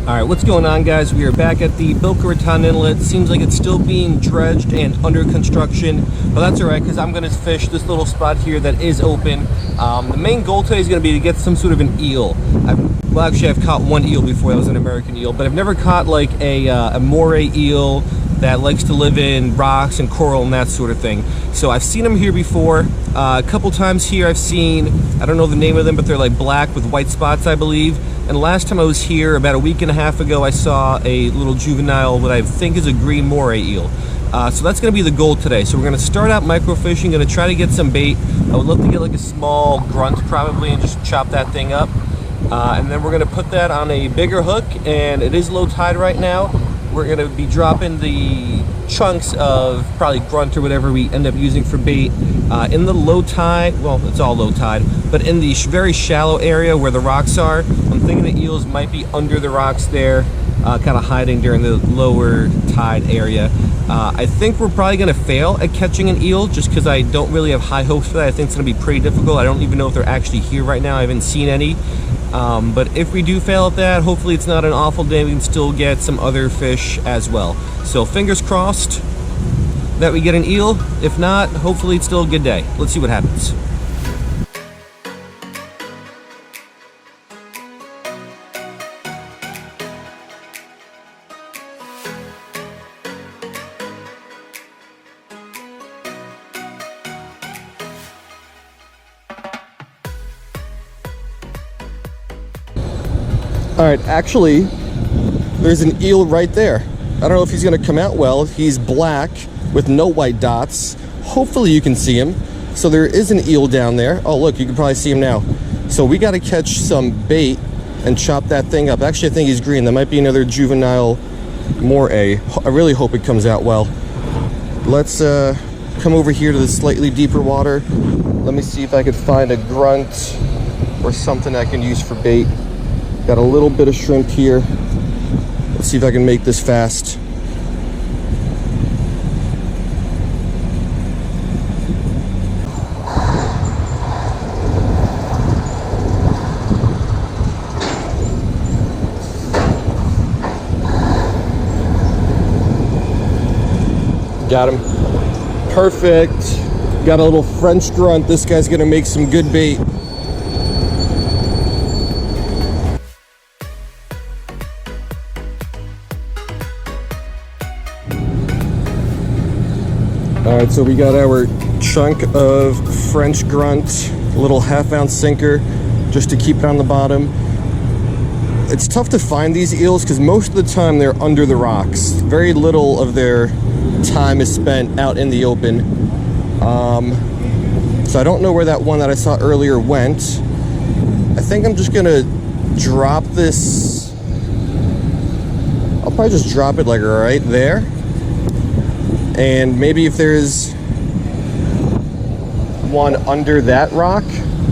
Alright, what's going on, guys? We are back at the Boca Raton Inlet. Seems like it's still being dredged and under construction, but that's alright because I'm going to fish this little spot here that is open. The main goal today is going to be to get some sort of an eel. Well, actually, I've caught one eel before. That was an American eel, but I've never caught like a Moray Eel that likes to live in rocks and coral and that sort of thing. So I've seen them here before. A couple times here I've seen, I don't know the name of them, but they're like black with white spots, I believe. And last time I was here, about a week and a half ago, I saw a little juvenile, what I think is a green Moray eel. So that's gonna be the goal today. So we're gonna start out microfishing, gonna try to get some bait. I would love to get like a small grunt probably and just chop that thing up. And then we're gonna put that on a bigger hook, and it is low tide right now. We're gonna be dropping the chunks of probably grunt or whatever we end up using for bait in the low tide. Well, it's all low tide, but in the very shallow area where the rocks are. I'm thinking the eels might be under the rocks there, kind of hiding during the lower tide area. I think we're probably gonna fail at catching an eel just because I don't really have high hopes for that. I think it's gonna be pretty difficult. I don't even know if they're actually here right now. I haven't seen any. But if we do fail at that, hopefully it's not an awful day. We can still get some other fish as well. So fingers crossed that we get an eel. If not, hopefully it's still a good day. Let's see what happens. All right, actually, there's an eel right there. I don't know if he's gonna come out well. He's black with no white dots. Hopefully you can see him. So there is an eel down there. Oh, look, you can probably see him now. So we gotta catch some bait and chop that thing up. Actually, I think he's green. That might be another juvenile moray. I really hope it comes out well. Let's come over here to the slightly deeper water. Let me see if I could find a grunt or something I can use for bait. Got a little bit of shrimp here. Let's see if I can make this fast. Got him. Perfect. Got a little French grunt. This guy's gonna make some good bait. All right, so we got our chunk of French grunt, a little half-ounce sinker, just to keep it on the bottom. It's tough to find these eels because most of the time they're under the rocks. Very little of their time is spent out in the open. So I don't know where that one that I saw earlier went. I think I'm just gonna drop this. I'll probably just drop it like right there. And maybe if there's one under that rock,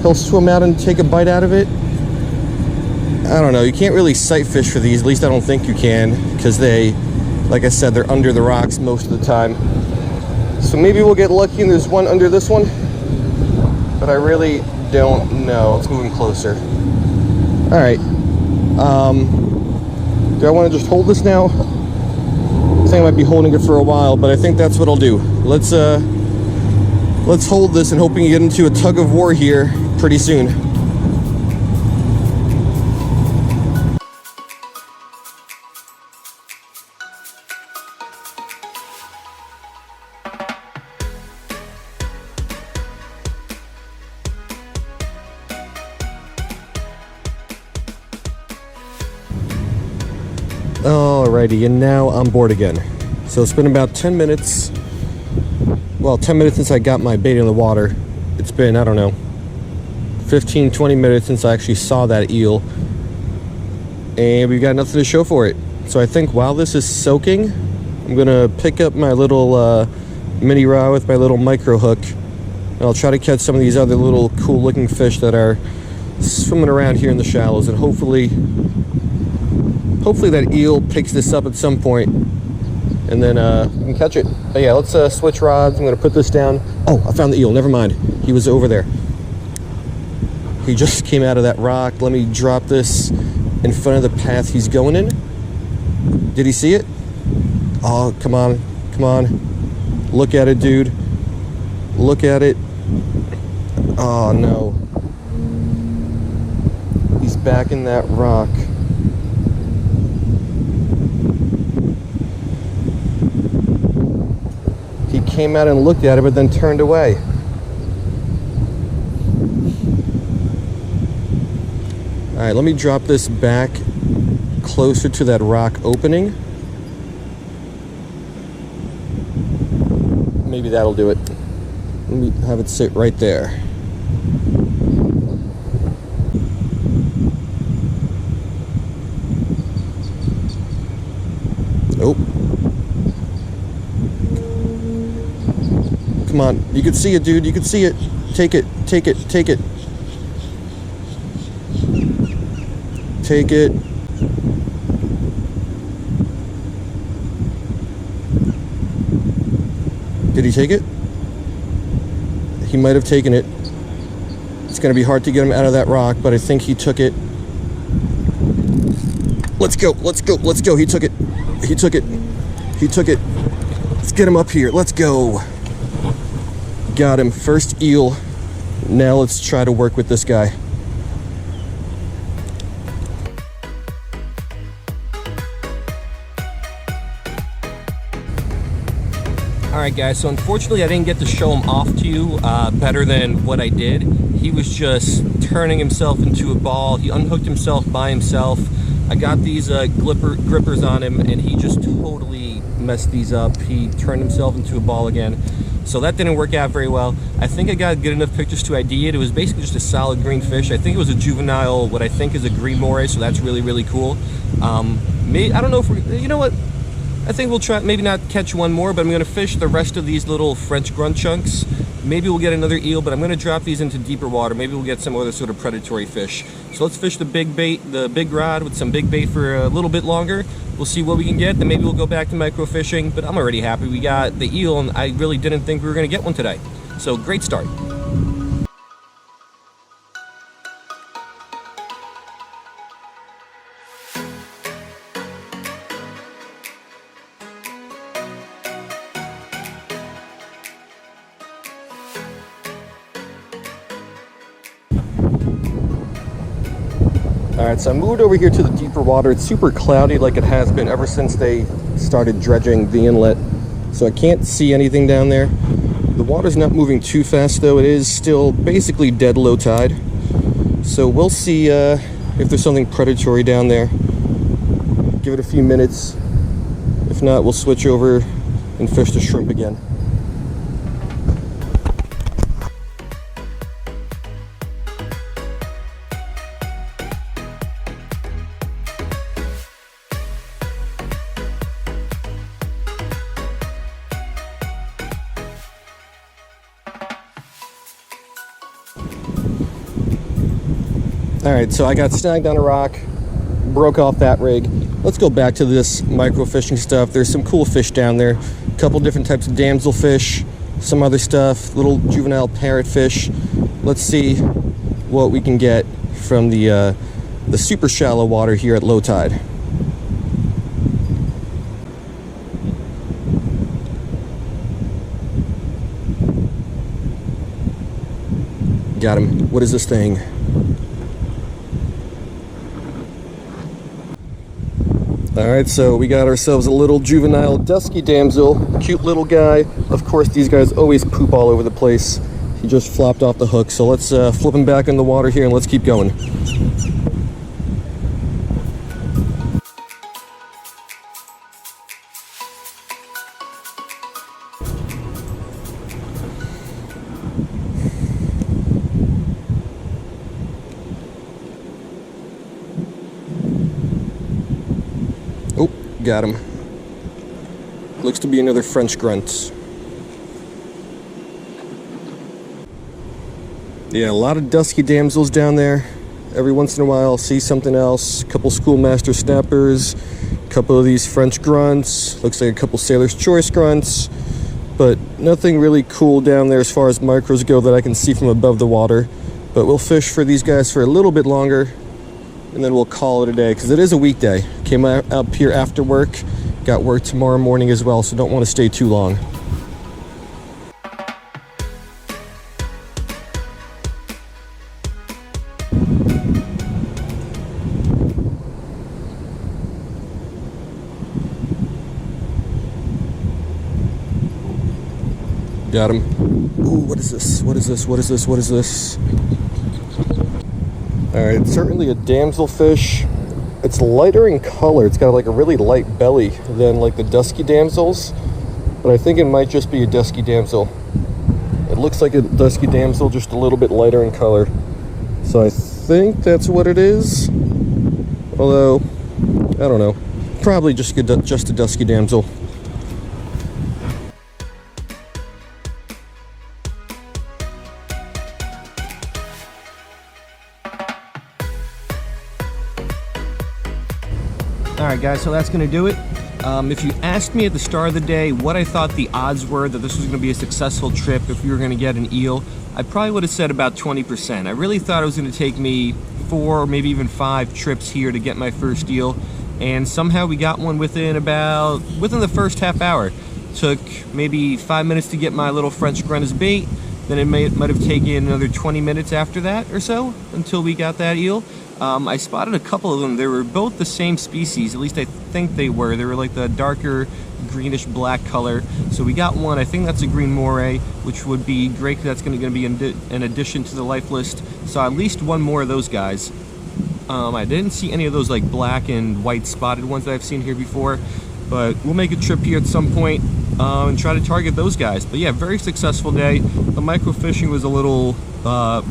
he'll swim out and take a bite out of it. I don't know. You can't really sight fish for these. At least I don't think you can, because they, like I said, they're under the rocks most of the time. So maybe we'll get lucky and there's one under this one, but I really don't know. It's moving closer. All right. Do I want to just hold this now? I think I might be holding it for a while, but I think that's what I'll do. Let's hold this and hoping to get into a tug of war here pretty soon. Alrighty, and now I'm bored again. So it's been about 10 minutes. Well, 10 minutes since I got my bait in the water. It's been, I don't know, 15, 20 minutes since I actually saw that eel. And we've got nothing to show for it. So I think while this is soaking, I'm gonna pick up my little mini rod with my little micro hook. And I'll try to catch some of these other little cool looking fish that are swimming around here in the shallows, and hopefully that eel picks this up at some point, and then we can catch it. But yeah, let's switch rods. I'm gonna put this down. Oh, I found the eel, never mind. He was over there. He just came out of that rock. Let me drop this in front of the path he's going in. Did he see it? Oh, come on, come on. Look at it, dude. Look at it. Oh, no. He's back in that rock. He came out and looked at it, but then turned away. All right, let me drop this back closer to that rock opening. Maybe that'll do it. Let me have it sit right there. Oh. Come on. You can see it, dude. You can see it. Take it. Take it. Take it. Take it. Did he take it? He might have taken it. It's going to be hard to get him out of that rock, but I think he took it. Let's go. Let's go. Let's go. He took it. He took it. He took it. Let's get him up here. Let's go. Got him. First eel. Now let's try to work with this guy. Alright guys, so unfortunately I didn't get to show him off to you better than what I did. He was just turning himself into a ball. He unhooked himself by himself. I got these grippers on him and he just totally messed these up. He turned himself into a ball again. So that didn't work out very well. I think I got good enough pictures to ID it. It was basically just a solid green fish. I think it was a juvenile, what I think is a green moray, so that's really, really cool. I don't know if you know what? I think we'll try, maybe not catch one more, but I'm going to fish the rest of these little French grunt chunks. Maybe we'll get another eel, but I'm going to drop these into deeper water. Maybe we'll get some other sort of predatory fish. So let's fish the big bait, the big rod with some big bait for a little bit longer. We'll see what we can get, then maybe we'll go back to micro fishing, but I'm already happy we got the eel, and I really didn't think we were going to get one today. So great start. Alright, so I moved over here to the deeper water. It's super cloudy like it has been ever since they started dredging the inlet. So I can't see anything down there. The water's not moving too fast though. It is still basically dead low tide. So we'll see if there's something predatory down there. Give it a few minutes. If not, we'll switch over and fish the shrimp again. Alright, so I got snagged on a rock, broke off that rig. Let's go back to this micro fishing stuff. There's some cool fish down there. A couple different types of damselfish, some other stuff, little juvenile parrotfish. Let's see what we can get from the super shallow water here at low tide. Got him. What is this thing? Alright, so we got ourselves a little juvenile dusky damsel, cute little guy. Of course, these guys always poop all over the place. He just flopped off the hook, so let's flip him back in the water here and let's keep going. Got him. Looks to be another French grunt. Yeah, a lot of dusky damsels down there. Every once in a while I'll see something else. A couple schoolmaster snappers, a couple of these French grunts. Looks like a couple Sailor's Choice grunts. But nothing really cool down there as far as micros go that I can see from above the water. But we'll fish for these guys for a little bit longer. and then we'll call it a day, because it is a weekday. Came up here after work, got work tomorrow morning as well, so don't want to stay too long. Got him. Ooh, what is this? What is this? What is this? What is this? Alright, it's certainly a damselfish. It's lighter in color. It's got like a really light belly than like the dusky damsels. But I think it might just be a dusky damsel. It looks like a dusky damsel, just a little bit lighter in color. So I think that's what it is. Although, I don't know. Probably just a dusky damsel. Alright guys, so that's going to do it. If you asked me at the start of the day what I thought the odds were that this was going to be a successful trip if we were going to get an eel, I probably would have said about 20%. I really thought it was going to take me 4 or maybe even 5 trips here to get my first eel, and somehow we got one within the first half hour. Took maybe 5 minutes to get my little French Guiana's bait, then it might have taken another 20 minutes after that or so until we got that eel. I spotted a couple of them. They were both the same species, at least I think they were. They were like the darker greenish black color. So we got one, I think that's a green moray, which would be great because that's going to be an addition to the life list. So at least one more of those guys. I didn't see any of those like black and white spotted ones that I've seen here before, but we'll make a trip here at some point and try to target those guys. But yeah, very successful day. The microfishing was a little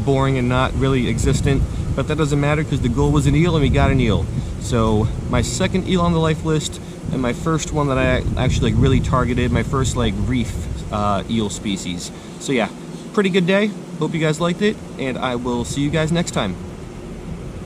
boring and not really existent, but that doesn't matter because the goal was an eel and we got an eel. So my second eel on the life list and my first one that I actually like really targeted, my first like reef eel species. So yeah, pretty good day. Hope you guys liked it, and I will see you guys next time.